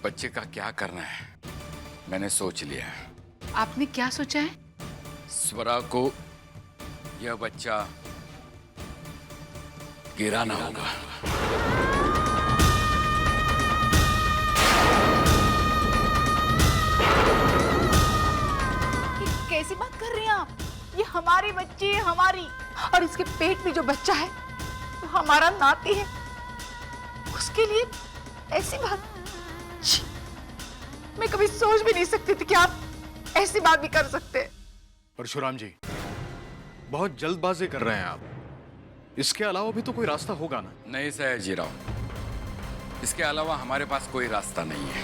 बच्चे का क्या करना है मैंने सोच लिया है। आपने क्या सोचा है? स्वरा को यह बच्चा गिराना होगा। ये कैसी बात कर रही हैं आप? ये हमारी बच्ची है, हमारी, और इसके पेट में जो बच्चा है वो हमारा नाती है। उसके लिए ऐसी बात, छी, मैं कभी सोच भी नहीं सकती थी कि आप ऐसी बात भी कर सकते हैं। परशुराम जी, बहुत जल्दबाजी कर रहे हैं आप। इसके अलावा भी तो कोई रास्ता होगा ना? नहीं सयाजीराव, इसके अलावा हमारे पास कोई रास्ता नहीं है।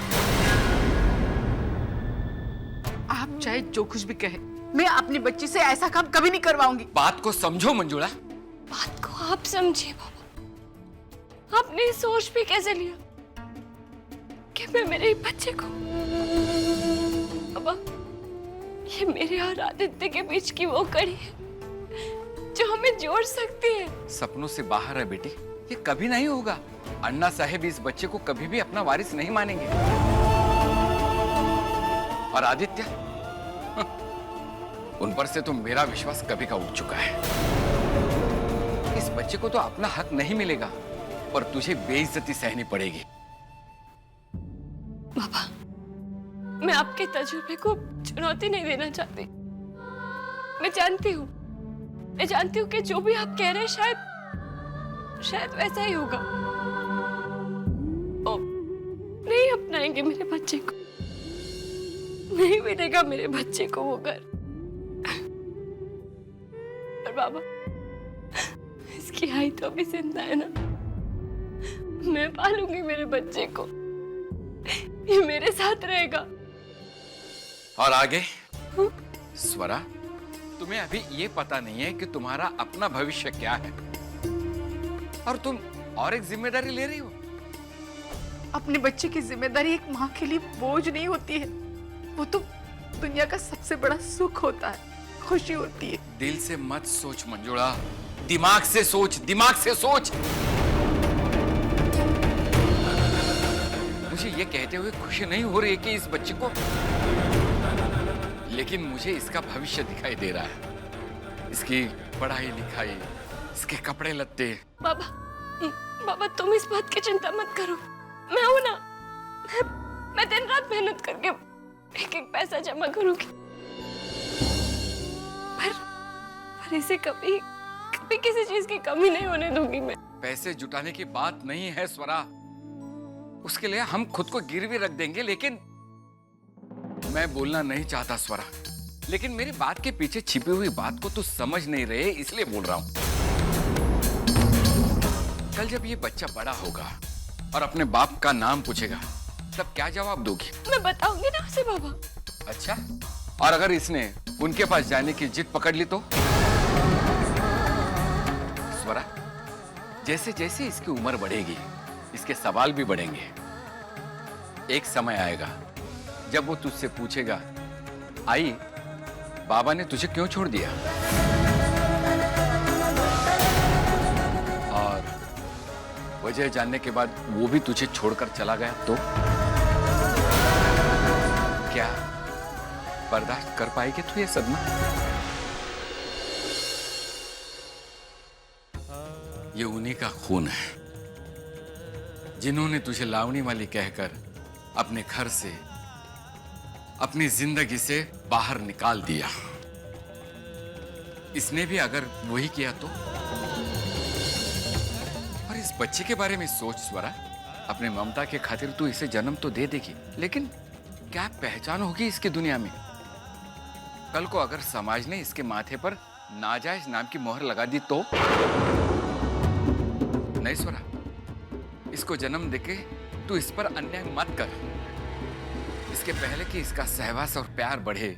आप चाहे जो कुछ भी कहे, मैं अपनी बच्ची से ऐसा काम कभी नहीं करवाऊंगी। बात को समझो मंजुला। बात को आप समझिए बाबा। आपने सोच भी कैसे लिया कि मैं मेरे बच्चे को, बाबा ये मेरे और आदित्य के बीच की वो कड़ी है जो हमें जोड़ सकती है। सपनों से बाहर है बेटी, ये कभी नहीं होगा। अन्ना साहेब इस बच्चे को कभी भी अपना वारिस नहीं मानेंगे। और आदित्य, उन पर से तो मेरा विश्वास कभी का उठ चुका है। इस बच्चे को तो अपना हक नहीं मिलेगा, पर तुझे बेइज्जती सहनी पड़ेगी। बाबा, मैं आपके तजुर्बे को चुनौती नहीं देना चाहती। मैं जानती हूँ कि जो भी आप कह रहे हैं शायद वैसा ही होगा। ओ, नहीं अपनाएंगे मेरे बच्चे को, नहीं मिलेगा मेरे बच्चे को वो घर। पर बाबा, इसकी आई तो अभी जिंदा है ना, मैं पालूंगी मेरे बच्चे को, ये मेरे साथ रहेगा। और आगे स्वरा, तुम्हें अभी ये पता नहीं है कि तुम्हारा अपना भविष्य क्या है, और तुम और एक जिम्मेदारी ले रही हो। अपने बच्चे की जिम्मेदारी एक माँ के लिए बोझ नहीं होती है, वो तो दुनिया का सबसे बड़ा सुख होता है, खुशी होती है। दिल से मत सोच मंजुला, दिमाग से सोच, दिमाग से सोच। मुझे ये कहते हुए खुशी नहीं हो रही है कि इस बच्चे को, लेकिन मुझे इसका भविष्य दिखाई दे रहा है। इसकी पढ़ाई लिखाई, इसके कपड़े लत्ते। बाबा तुम इस बात की चिंता मत करो, मैं हूं ना। मैं दिन रात मेहनत करके एक एक पैसा जमा करूंगी, पर इसे कभी किसी चीज की कमी नहीं होने दूंगी मैं। पैसे जुटाने की बात नहीं है स्वरा, उसके लिए हम खुद को गिरवी रख देंगे। लेकिन मैं बोलना नहीं चाहता स्वरा, लेकिन मेरी बात के पीछे छिपी हुई बात को तू समझ नहीं रहे, इसलिए बोल रहा हूं। कल जब ये बच्चा बड़ा होगा और अपने बाप का नाम पूछेगा, तब क्या जवाब दोगी? मैं बताऊंगी ना उसे बाबा। अच्छा, और अगर इसने उनके पास जाने की जिद पकड़ ली तो? स्वरा, जैसे जैसे इसकी उम्र बढ़ेगी, इसके सवाल भी बढ़ेंगे। एक समय आएगा जब वो तुझसे पूछेगा, आई, बाबा ने तुझे क्यों छोड़ दिया? और वजह जानने के बाद वो भी तुझे छोड़कर चला गया तो क्या बर्दाश्त कर पाएगी तू ये सदमा? ये उन्हीं का खून है जिन्होंने तुझे लावणी वाली कहकर अपने घर से, अपनी जिंदगी से बाहर निकाल दिया। इसने भी अगर वही किया तो? और इस बच्चे के बारे में सोच स्वरा, अपने ममता के खातिर तू इसे जन्म तो दे देगी, लेकिन क्या पहचान होगी इसकी दुनिया में? कल को अगर समाज ने इसके माथे पर नाजायज नाम की मोहर लगा दी तो? नहीं स्वरा, इसको जन्म देके तू इस पर अन्याय मत कर। इसके पहले कि इसका सहवास और प्यार बढ़े,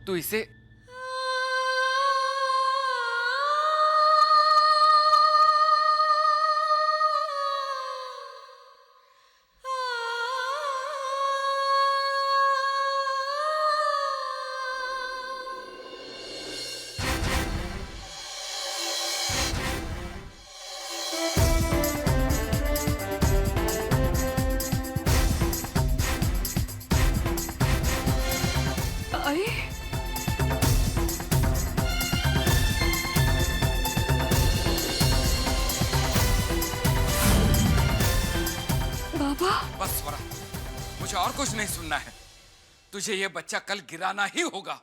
तू इसे और कुछ नहीं सुनना है। तुझे ये बच्चा कल गिराना ही होगा।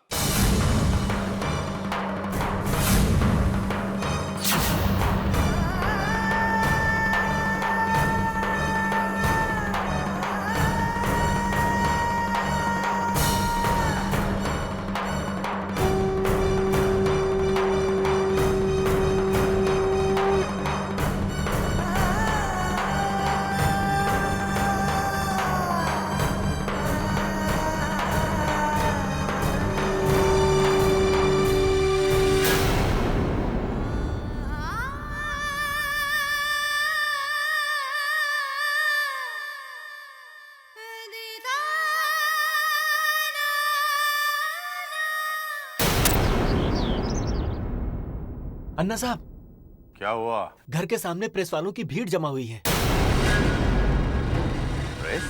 अन्ना साहब, क्या हुआ? घर के सामने प्रेस वालों की भीड़ जमा हुई है। प्रेस?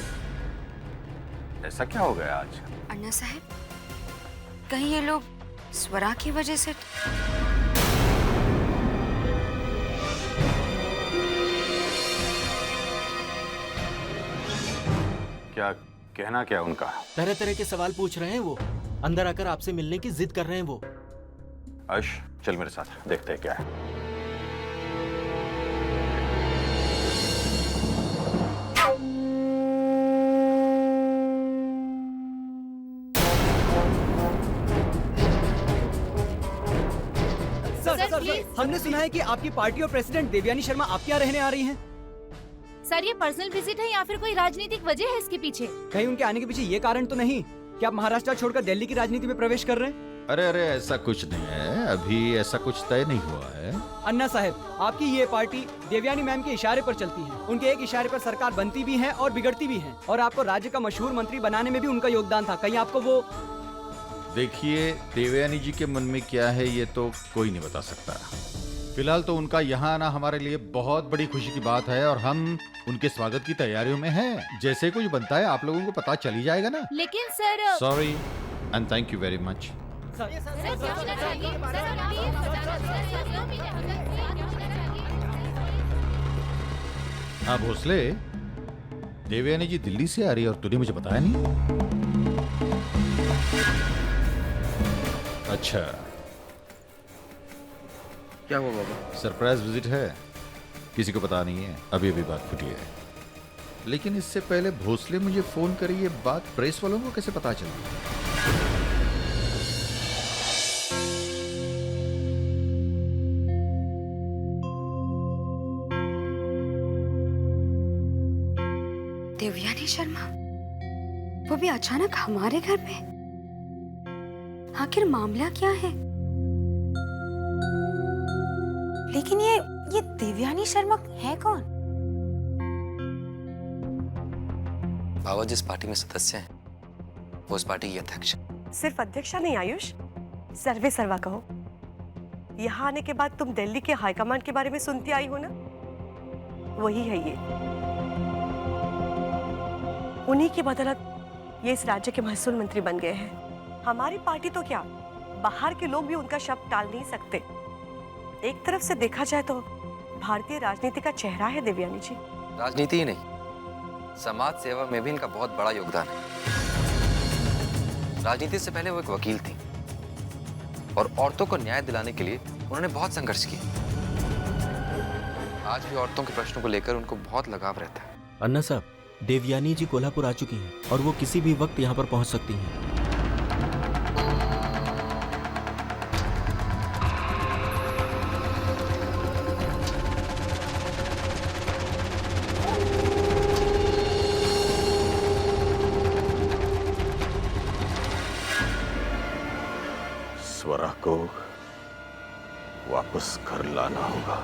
ऐसा क्या हो गया आज? अन्ना साहब, कहीं ये लोग स्वरा की वजह से? क्या कहना क्या उनका? तरह तरह के सवाल पूछ रहे हैं वो। अंदर आकर आपसे मिलने की जिद कर रहे हैं वो। अर्श, चल मेरे साथ, देखते हैं क्या है। सर, हमने सुना है कि आपकी पार्टी और प्रेसिडेंट देवयानी शर्मा आपके यहाँ रहने आ रही हैं। सर, ये पर्सनल विजिट है या फिर कोई राजनीतिक वजह है इसके पीछे? कहीं उनके आने के पीछे ये कारण तो नहीं कि आप महाराष्ट्र छोड़कर दिल्ली की राजनीति में प्रवेश कर रहे हैं? अरे अरे, ऐसा कुछ नहीं है, अभी ऐसा कुछ तय नहीं हुआ है। अन्ना साहब, आपकी ये पार्टी देवयानी मैम के इशारे पर चलती है। उनके एक इशारे पर सरकार बनती भी है और बिगड़ती भी है, और आपको राज्य का मशहूर मंत्री बनाने में भी उनका योगदान था। कहीं आपको वो... देखिए, देवयानी जी के मन में क्या है ये तो कोई नहीं बता सकता। फिलहाल तो उनका यहाँ आना हमारे लिए बहुत बड़ी खुशी की बात है और हम उनके स्वागत की तैयारियों में हैं। जैसे कुछ बनता है आप लोगों को पता चल ही जाएगा ना। लेकिन sir... sorry and thank you very much. हाँ भोसले, देवयानी जी दिल्ली से आ रही है और तूने मुझे बताया नहीं। अच्छा, क्या हुआ बाबा? सरप्राइज विजिट है, किसी को पता नहीं है, अभी अभी बात फुटी है। लेकिन इससे पहले भोसले मुझे फोन करी, ये बात प्रेस वालों को कैसे पता चली? देवयानी शर्मा, वो भी अचानक हमारे घर पे? आखिर मामला क्या है? लेकिन ये देवयानी शर्मा है कौन? बाबा जिस पार्टी में सदस्य हैं, वो उस पार्टी की अध्यक्ष। सिर्फ अध्यक्षा नहीं आयुष, सर्वे सर्वा कहो। यहाँ आने के बाद तुम दिल्ली के हाईकमांड के बारे में सुनती आई हो ना, वही है ये। उन्हीं की बदौलत ये इस राज्य के महसूल मंत्री बन गए हैं। हमारी पार्टी तो क्या, बाहर के लोग भी उनका शब्द टाल नहीं सकते। एक तरफ से देखा जाए तो भारतीय राजनीति का चेहरा है देवयानी जी। राजनीति ही नहीं, समाज सेवा में भी इनका बहुत बड़ा योगदान है। राजनीति से पहले वो एक वकील थी और औरतों को न्याय दिलाने के लिए उन्होंने बहुत संघर्ष किया। आज भी औरतों के प्रश्नों को लेकर उनको बहुत लगाव रहता है। अन्ना साहब, देवयानी जी कोल्हापुर आ चुकी हैं और वो किसी भी वक्त यहाँ पर पहुँच सकती हैं। स्वरा को वापस घर लाना होगा।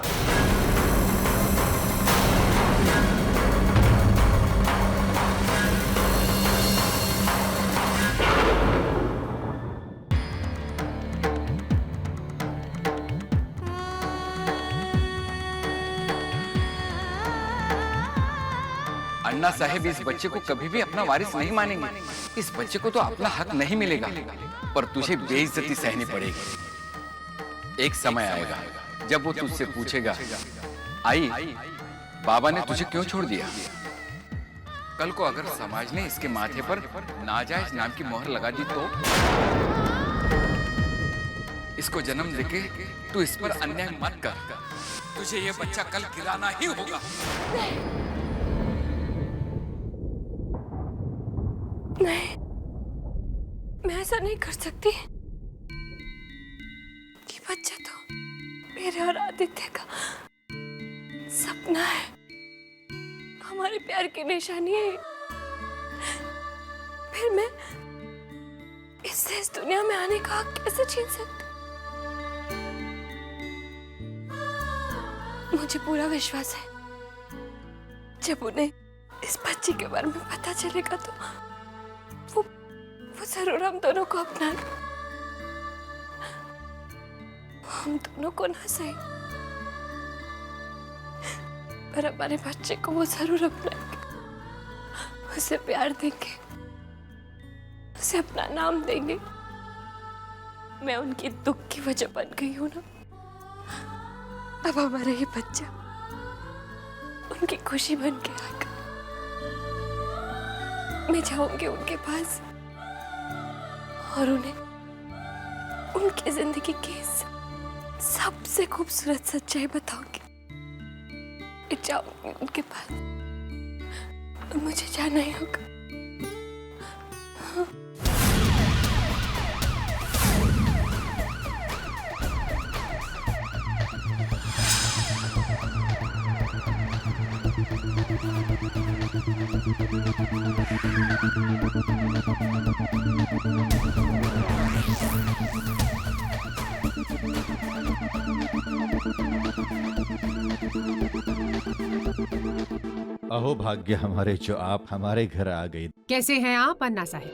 अन्ना साहेब इस बच्चे को कभी भी अपना वारिस नहीं मानेंगे। इस बच्चे को तो अपना हक नहीं मिलेगा, पर तुझे बेइज्जती सहनी पड़ेगी। एक समय आएगा जब वो तुझसे पूछेगा, आई, बाबा ने तुझे क्यों छोड़ दिया? कल को अगर समाज ने इसके माथे पर नाजायज नाम की मोहर लगा दी तो इसको जन्म देके तू इस पर अन्याय मत कर। तुझे ये बच्चा कल गिराना ही होगा। नहीं, मैं ऐसा नहीं कर सकती। ये बच्चा तो मेरे और आदित्य का सपना है, हमारे प्यार की निशानी है। फिर मैं इससे इस दुनिया में आने का हक कैसे छीन सकती? मुझे पूरा विश्वास है जब उन्हें इस बच्ची के बारे में पता चलेगा तो वो जरूर हम दोनों को अपना लें। हम दोनों को ना सही पर हमारे बच्चे को वो जरूर अपनाएंगे, उसे प्यार देंगे, उसे अपना नाम देंगे। मैं उनकी दुख की वजह बन गई हूं ना, अब हमारा ये बच्चा उनकी खुशी बन के आएगा। मैं जाऊंगी उनके पास और उन्हें उनकी जिंदगी की सबसे खूबसूरत सच्चाई बताऊंगी। जाऊंगी उनके पास, मुझे जाना ही होगा। अहो भाग्य हमारे जो आप हमारे घर आ गई। कैसे हैं आप अन्ना साहब?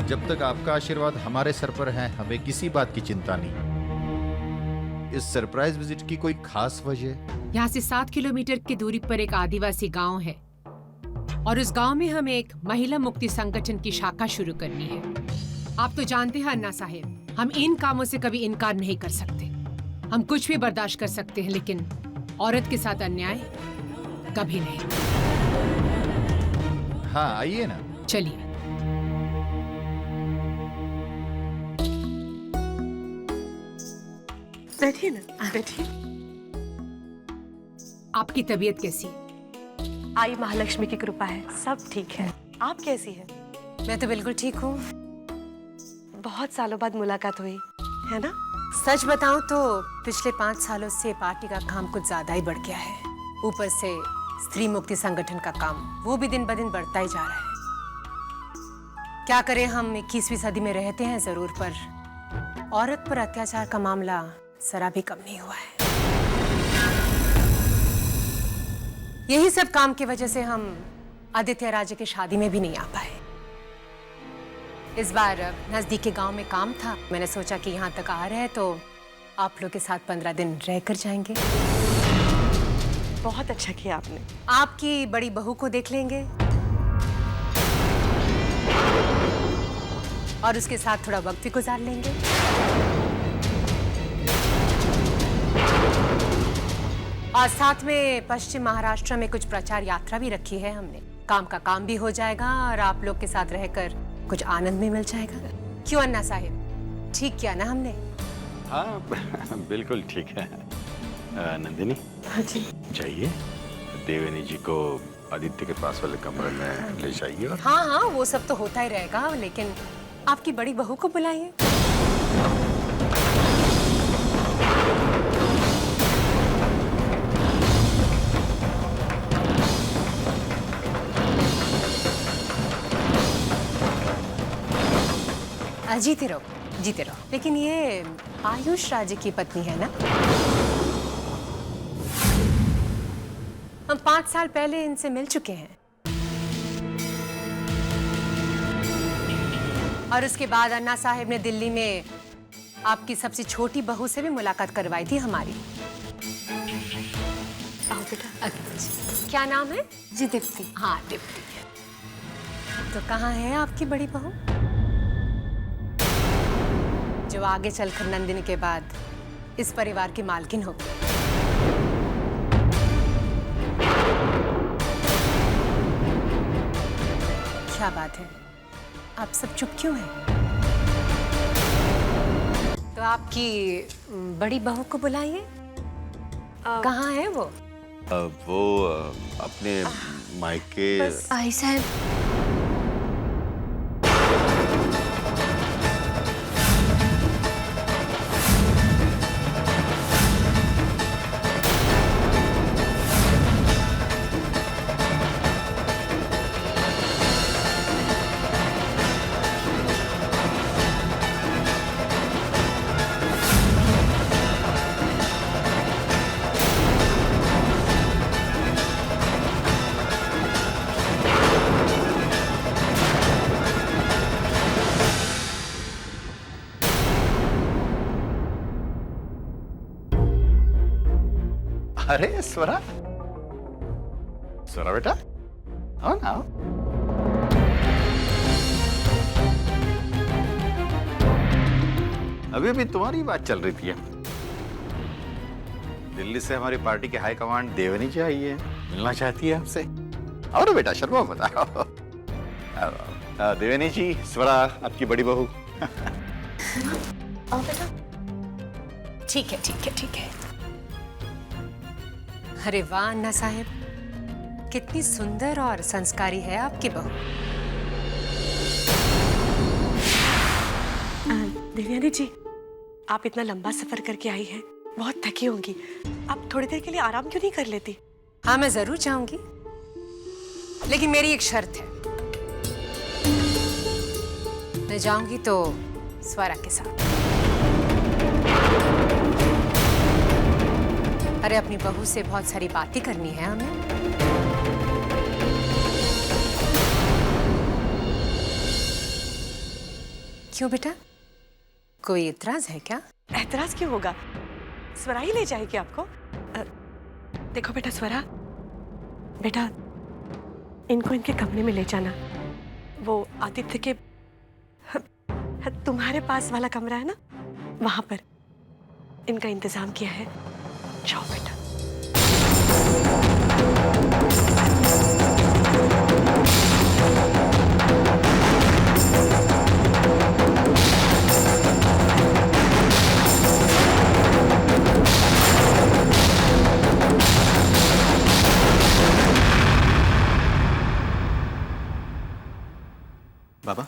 जब तक आपका आशीर्वाद हमारे सर पर है हमें किसी बात की चिंता नहीं। इस सरप्राइज विजिट की कोई खास वजह? यहाँ से 7 किलोमीटर की दूरी पर एक आदिवासी गांव है और उस गांव में हमें एक महिला मुक्ति संगठन की शाखा शुरू करनी है। आप तो जानते हैं अन्ना साहब, हम इन कामों से कभी इनकार नहीं कर सकते। हम कुछ भी बर्दाश्त कर सकते हैं लेकिन औरत के साथ अन्याय कभी नहीं। हाँ आइए ना। चलिए। बैठिए ना, बैठिए। आपकी तबीयत कैसी है? आई महालक्ष्मी की कृपा है, सब ठीक है। आप कैसी हैं? मैं तो बिल्कुल ठीक हूँ। बहुत सालों बाद मुलाकात हुई है ना? सच बताऊं तो पिछले 5 सालों से पार्टी का काम कुछ ज्यादा ही बढ़ गया है। ऊपर से स्त्री मुक्ति संगठन का काम वो भी दिन ब दिन बढ़ता ही जा रहा है। क्या करें, हम 21वीं सदी में रहते हैं जरूर, पर औरत पर अत्याचार का मामला जरा भी कम नहीं हुआ है। यही सब काम की वजह से हम आदित्य राजे की शादी में भी नहीं आ पाए। इस बार नजदीक के गांव में काम था, मैंने सोचा कि यहाँ तक आ रहे हैं तो आप लोग के साथ 15 दिन रहकर जाएंगे। बहुत अच्छा किया आपने। आपकी बड़ी बहू को देख लेंगे और उसके साथ थोड़ा वक्त भी गुजार लेंगे। और साथ में पश्चिम महाराष्ट्र में कुछ प्रचार यात्रा भी रखी है हमने। काम का काम भी हो जाएगा और आप लोग के साथ रहकर कुछ आनंद भी मिल जाएगा। क्यों अन्ना साहिब, ठीक किया ना हमने? हाँ बिल्कुल ठीक है। नंदिनी, हाँ जी, जाइए देवयानी जी को आदित्य के पास वाले कमरे में ले जाइए। और हाँ हाँ वो सब तो होता ही रहेगा, लेकिन आपकी बड़ी बहू को बुलाइए। जीते रहो, जीते रहो। लेकिन ये आयुष राजे की पत्नी है ना? हम 5 साल पहले इनसे मिल चुके हैं और उसके बाद अन्ना साहिब ने दिल्ली में आपकी सबसे छोटी बहू से भी मुलाकात करवाई थी हमारी। आओ बेटा। अच्छा, क्या नाम है? जी दीप्ति। हाँ दीप्ति। तो कहाँ है आपकी बड़ी बहू? जो आगे चलकर नंदिनी के बाद इस परिवार की मालकिन होगी। क्या बात है, आप सब चुप क्यों हैं? तो आपकी बड़ी बहू को बुलाइए। कहाँ है वो? वो अपने मायके। भाई साहब, अरे स्वरा, स्वरा बेटा, आओ ना। अभी अभी तुम्हारी बात चल रही थी। दिल्ली से हमारी पार्टी के हाई कमांड देवनी जी आई है, मिलना चाहती है आपसे। आओ ना बेटा, शर्मा बताओ। देवनी जी, स्वरा आपकी बड़ी बहू। आओ बेटा। ठीक है, ठीक है, ठीक है। अरे वाह अन्ना साहेब, कितनी सुंदर और संस्कारी है आपकी बहू। देवयानी जी, आप इतना लंबा सफर करके आई हैं, बहुत थकी होंगी। आप थोड़ी देर के लिए आराम क्यों नहीं कर लेती? हाँ, मैं जरूर चाहूंगी, लेकिन मेरी एक शर्त है। मैं जाऊंगी तो स्वरा के साथ। अरे अपनी बहू से बहुत सारी बातें करनी है हमें। क्यों बेटा, कोई इतराज है क्या? एतराज क्यों होगा? स्वरा ही ले जाएगी आपको। देखो बेटा स्वरा, बेटा इनको इनके कमरे में ले जाना। वो आदित्य के तुम्हारे पास वाला कमरा है ना, वहां पर इनका इंतजाम किया है। जाओ बेटा। बाबा,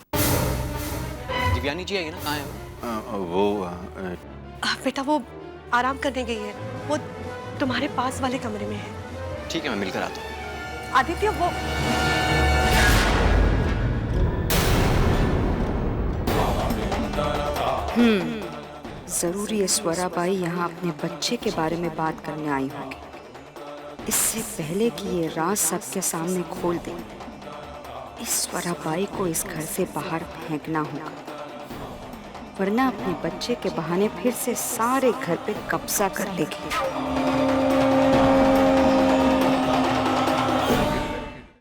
दिव्यानी जी आई है ना, कहाँ है वो? बेटा वो आराम करने गई है, वो तुम्हारे पास वाले कमरे में है। ठीक है, मैं मिलकर आता हूँ। आदित्य वो जरूर ये स्वरा बाई यहाँ अपने बच्चे के बारे में बात करने आई होगी। इससे पहले कि ये राज सबके सामने खोल दे, इस स्वरा बाई को इस घर से बाहर फेंकना होगा, वरना अपने बच्चे के बहाने फिर से सारे घर पे कब्जा कर लेगी।